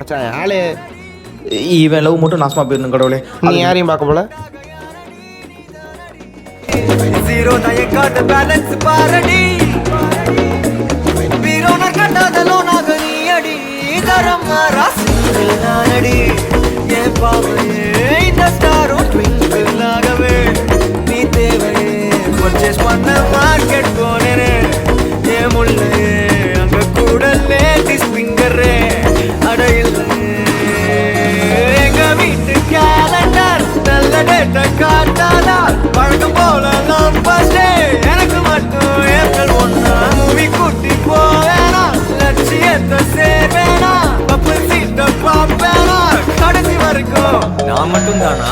மச்சான் ஆளு இவன் லவ் மட்டும் நாசமா போயிருந்தேன் கடவுளே. நீ யாரையும் பார்க்க போல ஜீரோ தயக்காத பேலன்ஸ் பாரடி வீரோனர் கண்டாத லோனாக நீ அடி தரம் ராசியில் நானடி என் பாவையே இந்த ஸ்டாரும் ட்விங்கிள் ஆகவே நீ தேவையே பர்ச்சேஸ் பண்ண மார்க்கெட் போனேனே என் முள்ளே அங்க கூடலே டிஸ்பிங்கரே அடையில்லை எங்க வீட்டு கேலண்டர் நல்ல டேட்ட காட்டாதா பழக்கம் போல நான் பஸ்டே எனக்கு மட்டும் ஏப்ரல் 1 மூவி கூட்டி போவேனா லட்சியத்தை சேர்வேனா பப்பு சீட்டை பார்ப்பேனா கடைசி வரைக்கும் நான் மட்டும் தானா